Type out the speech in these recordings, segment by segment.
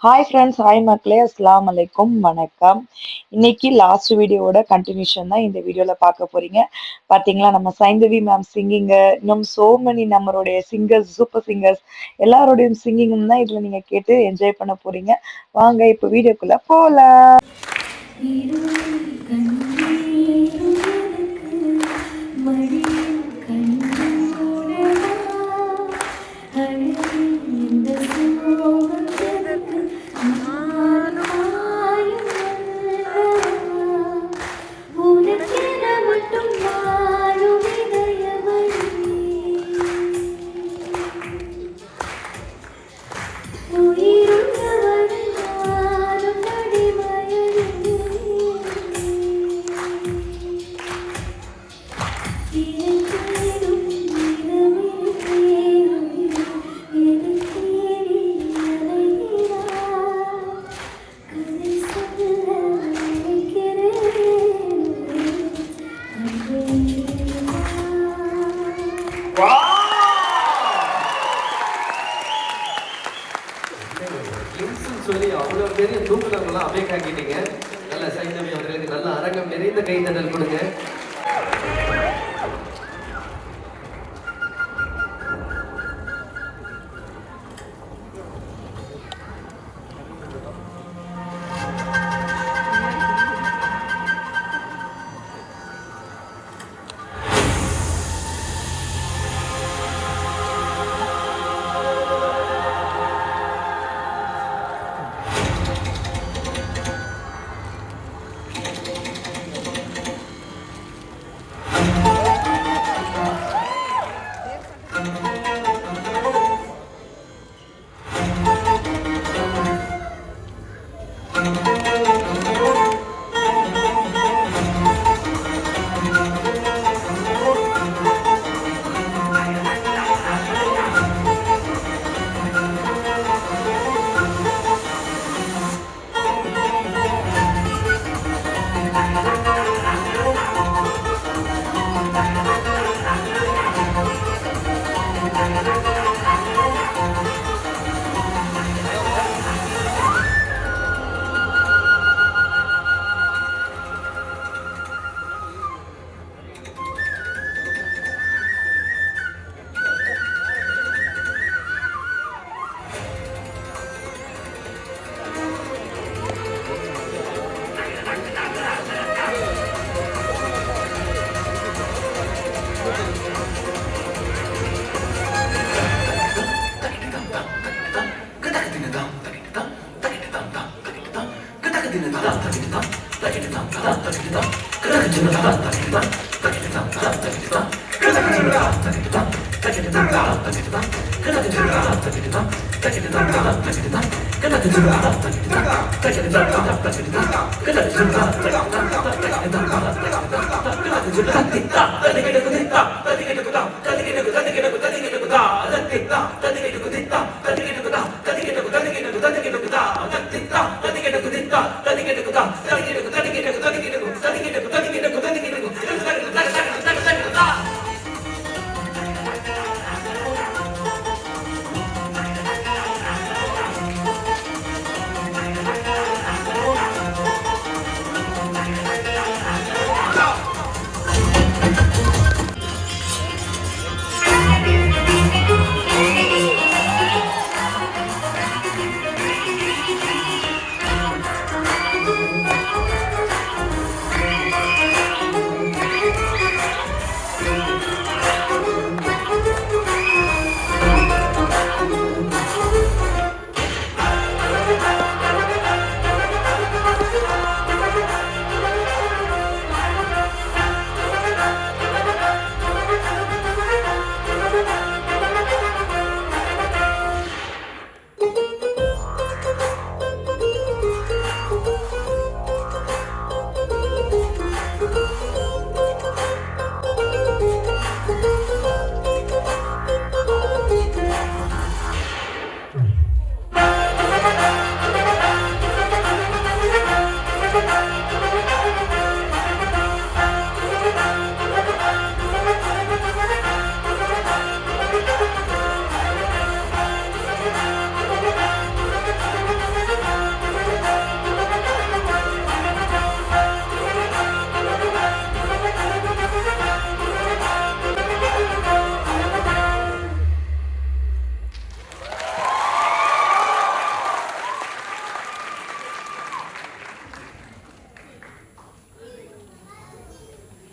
Hi friends, hi மக்களே, அஸ்ஸலாமு அலைக்கும், வணக்கம். இன்னைக்கு லாஸ்ட் வீடியோவோட கண்டினியூஷன் தான் இந்த வீடியோவில் பார்க்க போறீங்க. பார்த்தீங்களா, நம்ம சைந்தவி மேம் சிங்கிங்க, இன்னும் சோ மெனி நம்மளுடைய சிங்கர்ஸ், சூப்பர் சிங்கர்ஸ் எல்லாரோடையும் சிங்கிங்கும் தான் இதில் நீங்கள் கேட்டு என்ஜாய் பண்ண போறீங்க. வாங்க இப்போ வீடியோக்குள்ளே போகலாம். சொல்லி அவ்வளோ பெரிய தூக்குதலாம் அமேக் ஆக்கிட்டீங்க. நல்ல சைந்தவி அவர்களுக்கு நல்ல அரங்கம் நிறைந்த கைத்தட்டல் கொடுங்க.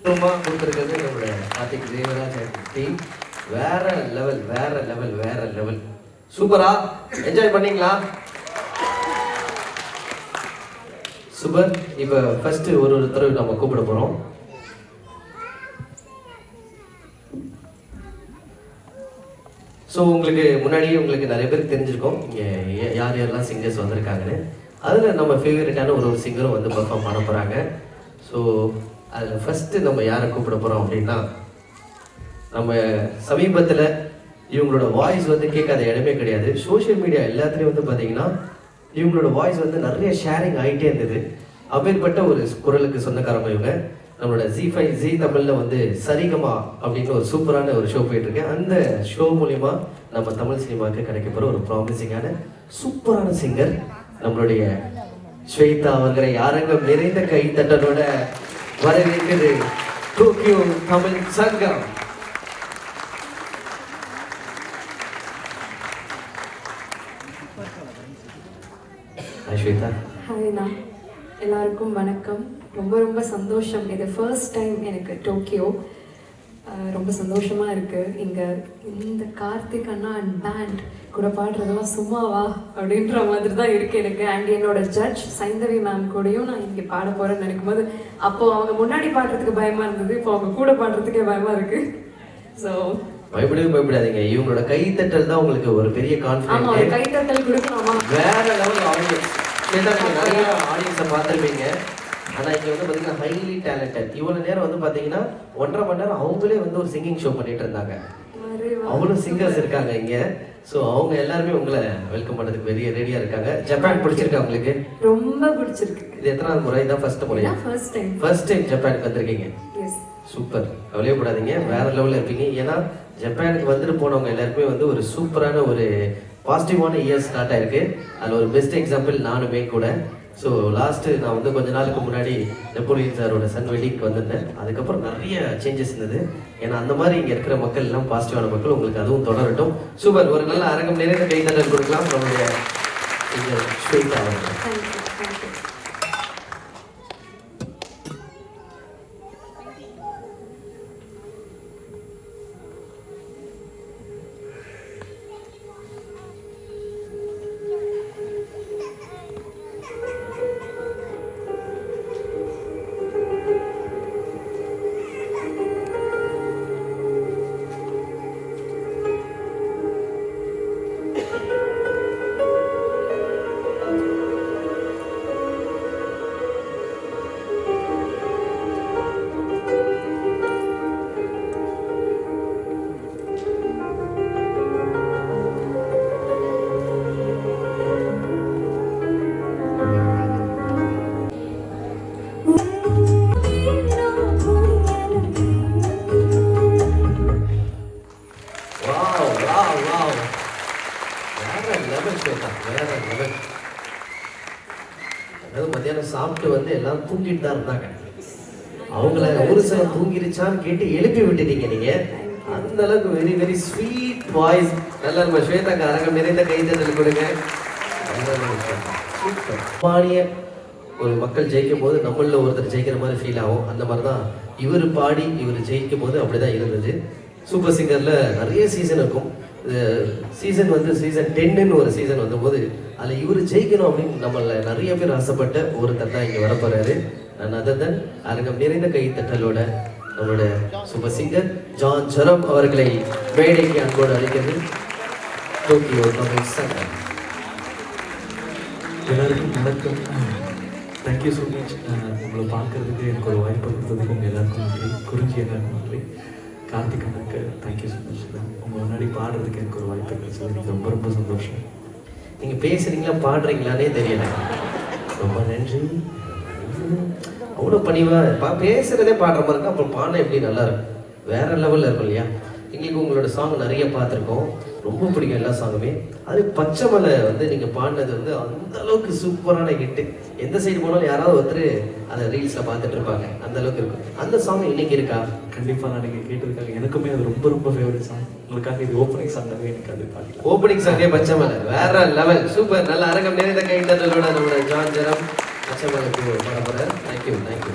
கொடுத்துருக்கிறது நம்மளோட கார்த்திக் தேவராஜ் டீம். வேற லெவல் வேற லெவல் வேற லெவல். சூப்பரா என்ஜாய் பண்ணீங்களா? சூப்பர். இப்போ ஃபர்ஸ்ட் ஒரு தடவை நம்ம கூப்பிட போறோம். ஸோ உங்களுக்கு முன்னாடியே உங்களுக்கு நிறைய பேருக்கு தெரிஞ்சிருக்கோம் இங்கே யார் யாரெல்லாம் சிங்கர்ஸ் வந்திருக்காங்கன்னு. அதில் நம்ம ஃபேவரட்டான ஒரு சிங்கரும் வந்து பர்ஃபார்ம் பண்ண போகிறாங்க. ஸோ அதில் ஃபஸ்ட்டு நம்ம யாரை கூப்பிட போகிறோம் அப்படின்னா, நம்ம சமீபத்தில் இவங்களோட வாய்ஸ் வந்து கேட்காத இடமே கிடையாது. சோஷியல் மீடியா எல்லாத்துலேயும் வந்து பார்த்தீங்கன்னா இவங்களோட வாய்ஸ் வந்து நிறைய ஷேரிங் ஆகிட்டே இருந்தது. அப்பேற்பட்ட ஒரு குரலுக்கு சொந்தக்காரங்க இவங்க. நம்மளோட Z5 ஜி தமிழில் வந்து சரிகமா அப்படின்னு ஒரு சூப்பரான ஒரு ஷோ போயிட்டுருக்கு. அந்த ஷோ மூலிமா நம்ம தமிழ் சினிமாவுக்கு கிடைக்க போகிற ஒரு ப்ராமிசிங்கான சூப்பரான சிங்கர் நம்மளுடைய ஸ்வேதா அவர்களை அரங்கம் நிறைந்த கைத்தட்டலோட வரவேற்கிறது டோக்கியோ தமிழ் சங்கம். ஸ்வேதா. ஹாய்ண்ணா, எல்லாருக்கும் வணக்கம். ரொம்ப ரொம்ப சந்தோஷம். இது ஃபர்ஸ்ட் டைம் எனக்கு டோக்கியோ. ரொம்ப சந்தோஷமாக இருக்குது. இங்கே இந்த கார்த்திக் அண்ணா அண்ட் பேண்ட் கூட பாடுறதெல்லாம் சும்மாவா அப்படின்ற மாதிரி தான் இருக்குது எனக்கு. அண்ட் என்னோட ஜட்ஜ் சைந்தவி மேம் கூடயும் நான் இங்கே பாட போகிறேன்னு நினைக்கும் போது, அப்போது அவங்க முன்னாடி பாடுறதுக்கு பயமாக இருந்தது, இப்போ அவங்க கூட பாடுறதுக்கே பயமாக இருக்குது. ஸோ பயப்படாதீங்க. இவங்களோட கைத்தட்டல் தான் உங்களுக்கு ஒரு பெரிய கான்ஃபிடன்ஸ். ஆமாம், கைத்தட்டல் கொடுக்கலாமா? வேற லெவல் ஆடியன்ஸ். நிறைய ஆடியன்ஸை பார்த்துருப்பீங்க. ஆனால் இங்கே வந்து பார்த்தீங்கன்னா ஹைலி டேலண்டட். இவ்வளோ நேரம் வந்து பார்த்தீங்கன்னா 1.5 மணி நேரம் அவங்களே வந்து ஒரு சிங்கிங் ஷோ பண்ணிட்டு இருந்தாங்க. அவ்வளோ சிங்கர்ஸ் இருக்காங்க இங்கே. ஸோ அவங்க எல்லாருமே உங்களை வெல்கம் பண்ணுறதுக்கு பெரிய ரெடியாக இருக்காங்க. ஜப்பான் பிடிச்சிருக்கா உங்களுக்கு? ரொம்ப பிடிச்சிருக்கு. இது எத்தனாவது முறை? இதான் ஃபர்ஸ்ட் முறையா? ஃபர்ஸ்ட் டைம் ஜப்பானுக்கு வந்திருக்கீங்க. சூப்பர். கவலையப்படாதீங்க, வேற லெவலில் இருப்பீங்க. ஏன்னா ஜப்பானுக்கு வந்துட்டு போனவங்க எல்லாருக்குமே வந்து ஒரு சூப்பரான ஒரு பாசிட்டிவான இயர் ஸ்டார்ட் ஆயிருக்கு. அதில் ஒரு பெஸ்ட் எக்ஸாம்பிள் நானுமே கூட. ஸோ லாஸ்ட்டு நான் வந்து கொஞ்ச நாளுக்கு முன்னாடி நெப்போலியன் சாரோட சன் வெட்டிங்க்கு வந்திருந்தேன். அதுக்கப்புறம் நிறைய சேஞ்சஸ் இருந்தது. ஏன்னா அந்த மாதிரி இங்கே இருக்கிற மக்கள் எல்லாம் பாசிட்டிவான மக்கள். உங்களுக்கு அதுவும் தொடரட்டும். சூப்பர். ஒரு நல்ல அரங்கம் நிறைந்த கைத்தட்டல் கொடுக்கலாம் நம்மளுடைய ஸ்வேதா அவர்கள். அதாவது மத்தியானம் சாப்பிட்டு வந்து எல்லாம் தூங்கிட்டு தான் இருந்தாங்க. அவங்கள ஒரு சில தூங்கிருச்சான்னு கேட்டு எழுப்பி விட்டுட்டீங்க நீங்க. அந்த அளவுக்கு வெரி வெரி ஸ்வீட் வாய்ஸ். நல்லா நம்ம ஸ்வேதாக்கு அரங்கம் நிறைந்த கைத்தட்டல் கொடுங்க. பாடிய ஒரு மக்கள் ஜெயிக்கும் போது நம்மள ஒருத்தர் ஜெயிக்கிற மாதிரி ஃபீல் ஆகும். அந்த மாதிரி தான் இவர் பாடி இவர் ஜெயிக்கும் போது அப்படிதான் இருந்தது. சூப்பர் சிங்கர்ல நிறைய சீசன் இருக்கும். சீசன் வந்து சீசன் 10ன்னு ஒரு சீசன் வந்தபோது அதில் இவர் ஜெயிக்கணும் அப்படின்னு நம்மள நிறைய பேர் ஆசைப்பட்ட ஒருத்தர் தான் இங்கே வரப்போறாரு. நான் அதன் அரங்கம் நிறைந்த கைத்தட்டலோட நம்மளோட சூப்பர் சிங்கர் ஜான் ஜெரம் அவர்களை மேடைக்கு அன்போடு அழைக்கிறது டோக்கியோ தமிழ் சங்கம். எல்லாருக்கும் வணக்கம். Thank you so much. உங்களை பார்க்கறதுக்கு எனக்கு ஒரு வாய்ப்பு கொடுத்ததுக்கு உங்கள் எல்லாருக்கும் நன்றி. குறிஞ்சி எல்லாருக்கும் நன்றி. கார்த்திக் அண்ணாக்கு தேங்க்யூ ஸோ மச். உங்கள் முன்னாடி பாடுறதுக்கு எனக்கு ஒரு வாய்ப்பு கிடைச்சது. எனக்கு ரொம்ப ரொம்ப சந்தோஷம். நீங்கள் பேசுகிறீங்களா பாடுறீங்களானே தெரியல. ரொம்ப நன்றி. அவ்வளோ பணிவாக பேசுகிறதே பாடுற மாதிரி இருக்கும். அப்புறம் பாடினா எப்படி நல்லா இருக்கும், வேற லெவலில் இருக்கும் இல்லையா? எங்களுக்கு உங்களோட சாங் நிறைய பார்த்துருக்கோம், ரொம்ப பிடிக்கும் எல்லா சாங்குமே. அது பச்சை மலை வந்து நீங்கள் பாடினது வந்து அந்த அளவுக்கு சூப்பரான ஹிட்டு. எந்த சைடு போனாலும் யாராவது ஒருத்தர் அதை ரீல்ஸில் பார்த்துட்டு இருப்பாங்க, அந்த அளவுக்கு இருக்கும். அந்த சாங் இன்னைக்கு இருக்கா? கண்டிப்பாக நான் நீங்கள் கேட்டிருக்காங்க. எனக்குமே அது ரொம்ப ரொம்ப ஃபேவரட் சாங். உங்களுக்காக இது ஓப்பனிங் சாங்காகவே எனக்கு அது பாட்டு. ஓப்பனிங் சாங்கே பச்சை மலை வேற லெவல். சூப்பர். நல்ல அரங்கம் நிறைந்த கைத்தட்டலோட நம்மளோட ஜான் ஜெரம் பச்சை மலைக்கு பாட போகிறார். Thank you thank you.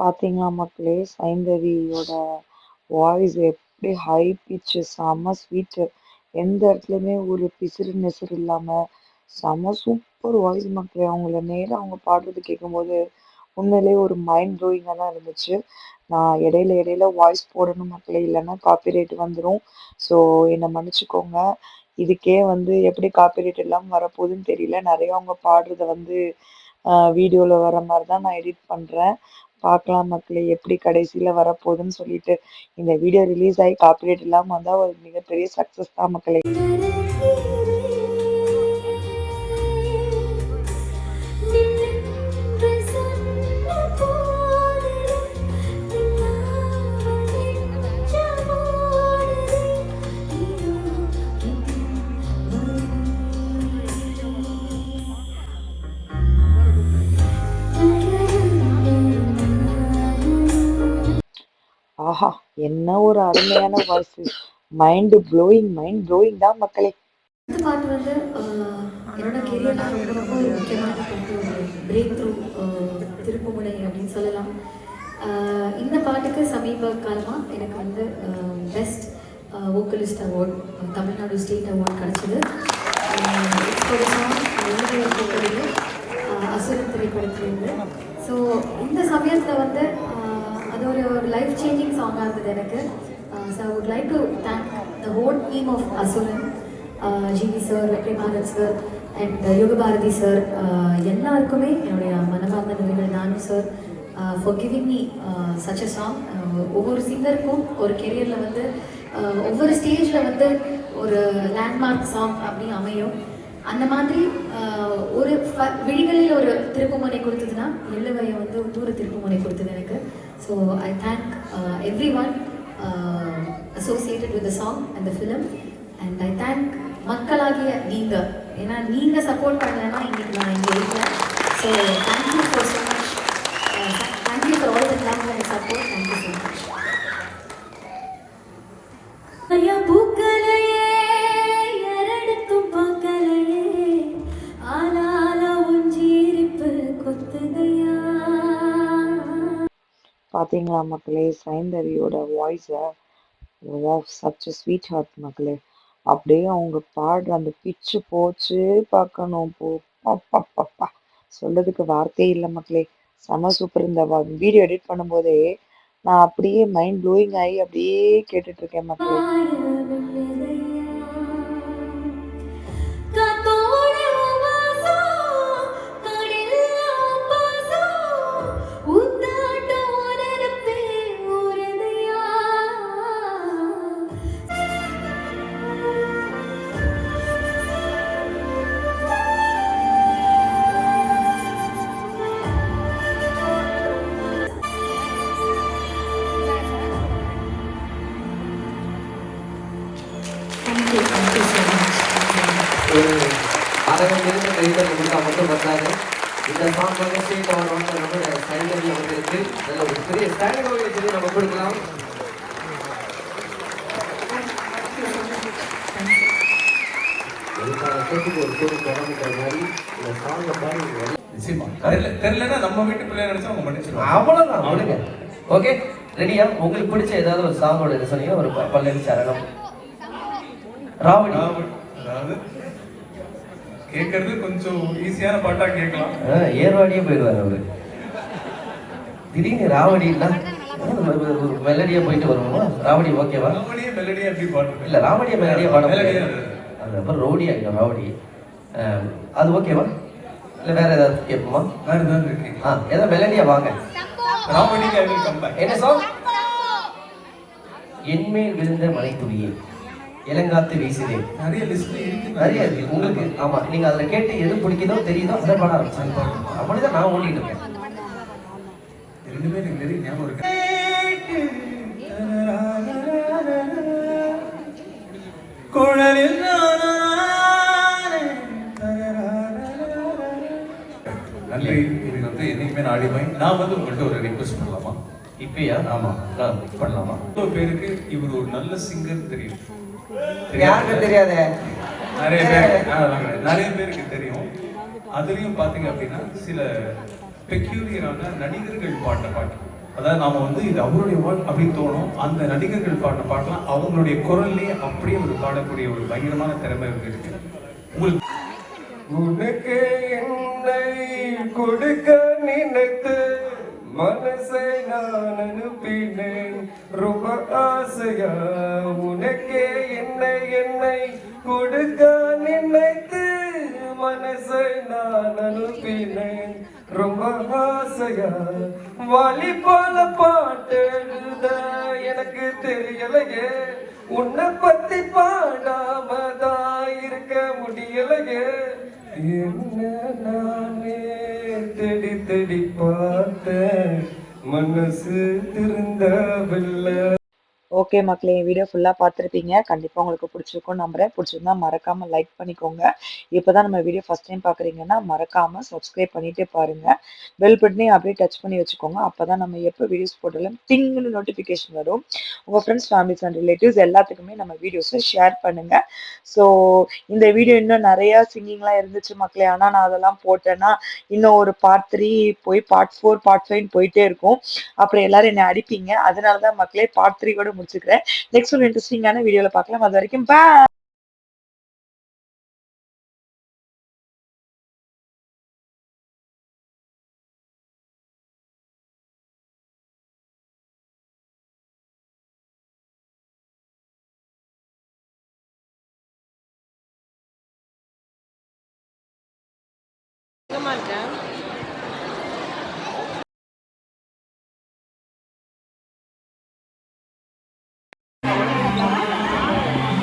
பார்த்தீங்களா மக்களே, சைந்தவியோட வாய்ஸ் எப்படி ஹை பிச்சு, செம்ம ஸ்வீட்டு. எந்த இடத்துலையுமே ஒரு பிசிறு நெசிறு இல்லாமல் செம்ம சூப்பர் வாய்ஸ் மக்களே. அவங்கள நேராக அவங்க பாடுறது கேட்கும்போது உண்மையிலேயே ஒரு மைண்ட் ப்ளோயிங்காக தான் இருந்துச்சு. நான் இடையில இடையில வாய்ஸ் போடணும் மக்களே, இல்லைன்னா காப்பிரைட் வந்துடும். ஸோ என்னை மன்னிச்சுக்கோங்க. இதுக்கே வந்து எப்படி காப்பிரைட் இல்லாமல் வரப்போகுதுன்னு தெரியல. நிறைய அவங்க பாடுறத வந்து வீடியோவில் வர மாதிரி தான் நான் எடிட் பண்ணுறேன். பார்க்கலாம் மக்களே எப்படி கடைசியில் வரப்போகுதுன்னு சொல்லிட்டு. இந்த வீடியோ ரிலீஸ் ஆகி காப்பிரைட் இல்லாமல் வந்தால் ஒரு மிகப்பெரிய சக்ஸஸ் தான் மக்களே. ஆஹா, என்ன ஒரு அருமையான வாய்ஸ். மைண்ட் ப்ளோயிங் தான் மக்களே. இந்த பாட்டு வந்து என்னோட கெரியரில் ரொம்ப ரொம்ப ஒரு முக்கியமான பாட்டு, ஒரு பிரேக் த்ரூ திருப்புமுனை அப்படின்னு சொல்லலாம். இந்த பாட்டுக்கு சமீப காலமாக எனக்கு வந்து best vocalist award, Tamil Nadu state award கிடச்சிது. ஒரு சாங் எழுதிய அசுரன் திரைப்படத்துலேருந்து. ஸோ இந்த சமயத்தில் வந்து அது ஒரு லைஃப் சேஞ்சிங் சாங்காக இருந்தது எனக்கு. So I would like to thank the whole team of Asuran, G V sir, Vetrimaaran sir and Yugabharathi sir, எல்லாருக்குமே என்னுடைய மனமார்ந்த நன்றிகள். நானும் sir for giving me such a song. ஒவ்வொரு சிங்கருக்கும் ஒரு கெரியரில் வந்து ஒவ்வொரு ஸ்டேஜில் வந்து ஒரு லேண்ட்மார்க் சாங் அப்படி அமையும். அந்த மாதிரி ஒரு விழிகளில் ஒரு திருப்புமுனை கொடுத்ததுன்னா எள்ளுவையை வந்து தூர திருப்புமுனை கொடுத்தது எனக்கு. So I thank every one associated with the song and the film. And I thank மக்களாகிய நீங்கள். ஏன்னா நீங்கள் சப்போர்ட் பண்ணலைன்னா இன்றைக்கி நான் இங்கே இருக்கேன். So thank you for so much. Thank you for all the love and support. Thank you so much. ஐயா பூக்களையே எரடுத்தும் பார்க்கலையே, ஆனால உஞ்சீரிப்பு கொத்துதையா. பார்த்தீங்களா மக்களே, சைந்தவியோட வாய்ஸை சச் ஸ்வீட் ஹார்ட் மக்களே. அப்படியே அவங்க பாடுற அந்த பிச்சு போச்சு பார்க்கணும். பப்பா சொல்றதுக்கு வார்த்தையே இல்லை மக்களே. செம சூப்பர். இந்த வீடியோ எடிட் பண்ணும்போதே நான் அப்படியே மைண்ட் ப்ளோயிங் ஆகி அப்படியே கேட்டுட்டு இருக்கேன் மக்களே. ஒரு அரை நிமிஷம் கைத்தல் கொடுத்தா மட்டும் பத்தாது. இந்த சாங் வந்து ஸ்டேட் அவார்ட் வந்து நம்ம சைந்தவி அவர்களுக்கு நல்ல ஒரு பெரிய ஸ்டாண்டிங் ஓவேஷன் நம்ம கொடுக்கலாம். ஒரு கூட்டம் தொடங்கிற மாதிரி இந்த சாங்கை பாடி தெரியலன்னா நம்ம வீட்டு பிள்ளைய நினைச்சா அவங்க மன்னிச்சிருவாங்க. அவ்வளோதான் விடுங்க. ஓகே, ரெடியா? உங்களுக்கு பிடிச்ச ஏதாவது ஒரு சாங்கோட இது சொன்னீங்கன்னா ஒரு பல்லவி சரணம். ராவடி. அதாவது கேட்கறது கொஞ்சம் ஈஸியான பாட்டா கேட்கலாம். ஏர்வாடியே போயிடுவார் அவரு. திடீர்னு ராவடின்னா மெலடியா போயிட்டு வருவோமா? ராவடி ஓகேவா? ராவடியே மெலடியா எப்படி பாடுறது? இல்ல, ராவடியா மெலடியா பாட மெலடியா அது அப்புறம் ரோடியா இல்லை ராவடி. அது ஓகேவா? இல்லை வேற ஏதாவது கேட்போமா? வேற ஏதாவது இருக்கு. ஏதாவது மெலடியா வாங்க. ராவடிக்கு ஐ வில் கம் பேக். என்ன சாங்? என்மேல் விழுந்த மலை துளியே, இளங்காத்து வீசுதே. நிறைய லிஸ்ட் இருக்கு. நிறைய இருக்கு உங்களுக்கு. ஆமா, நீங்க அதுல கேட்டு எது பிடிக்குதோ தெரியுதோ அதை பாட ஆரம்பிச்சாங்க. அப்படிதான் நான் ஓடிட்டு இருக்கேன். ரெண்டு பேரும் எனக்கு நிறைய ஞாபகம் இருக்கு. குழலில் நன்றி. இது வந்து என்னைக்குமே நாடிமை. நான் வந்து உங்கள்கிட்ட ஒரு ரிக்வெஸ்ட் பண்ணலாமா இப்பயா? ஆமா, பண்ணலாமா? இவ்வளோ பேருக்கு இவர் ஒரு நல்ல சிங்கர் தெரியும். யாருக்கு தெரியாது? நிறைய பேருக்கு தெரியும். அதுலயும் பாத்தீங்க அப்படின்னா சில பெக்யூலியரான நடிகர்கள் பாட்ட பாட்டு அதாவது நாம வந்து இது அவருடைய வேர்ட் அப்படி தோணும். அந்த நடிகர்கள் பாடின பாட்டெல்லாம் அவங்களுடைய குரல்லே அப்படியே ஒரு பாடக்கூடிய ஒரு பயங்கரமான திறமை இருக்கு. உங்களுக்கு உனக்கு என்னை கொடுக்க நினைத்து மனசை நான் அனுப்பினேன் ரொம்ப ஆசையா. உனக்கே என்னை கொடுக்க நினைத்து மனசை நான் அனுப்பினேன் ரொம்ப ஆசையா. வாலி போல பாட்டு எழுத எனக்கு தெரியலையே, உன்னை பத்தி பாடாமதான் இருக்க முடியலையே. என்ன நானே தேடி தேடி பார்த்தேன், மனசு திருந்தவில்லை. ஓகே மக்களே, என் வீடியோ ஃபுல்லாக பார்த்துருப்பீங்க. கண்டிப்பாக உங்களுக்கு பிடிச்சிருக்கும்னு நம்புறேன். பிடிச்சிருந்தா மறக்காமல் லைக் பண்ணிக்கோங்க. இப்போ தான் நம்ம வீடியோ ஃபஸ்ட் டைம் பார்க்குறீங்கன்னா மறக்காமல் சப்ஸ்கிரைப் பண்ணிட்டு பாருங்கள். பெல் பட்டனையும் அப்படியே டச் பண்ணி வச்சுக்கோங்க. அப்போ தான் நம்ம எப்போ வீடியோஸ் போட்டாலும் டிங்னு நோட்டிஃபிகேஷன் வரும். உங்கள் ஃப்ரெண்ட்ஸ், ஃபேமிலிஸ் அண்ட் ரிலேட்டிவ்ஸ் எல்லாத்துக்குமே நம்ம வீடியோஸை ஷேர் பண்ணுங்கள். ஸோ இந்த வீடியோ இன்னும் நிறையா சிங்கிங்லாம் இருந்துச்சு மக்களே. ஆனால் நான் அதெல்லாம் போட்டேன்னா இன்னும் ஒரு பார்ட் 3 போய் பார்ட் 4 பார்ட் 5 போயிட்டே இருக்கும். அப்புறம் எல்லாரும் என்னை அடிப்பீங்க. அதனால தான் மக்களே பார்ட் 3 கூட முடிச்சுக்கிறேன். நெக்ஸ்ட் ஒரு இன்ட்ரெஸ்டிங்கான வீடியோல பார்க்கலாம். அது வரைக்கும் பாய். இருக்கேன்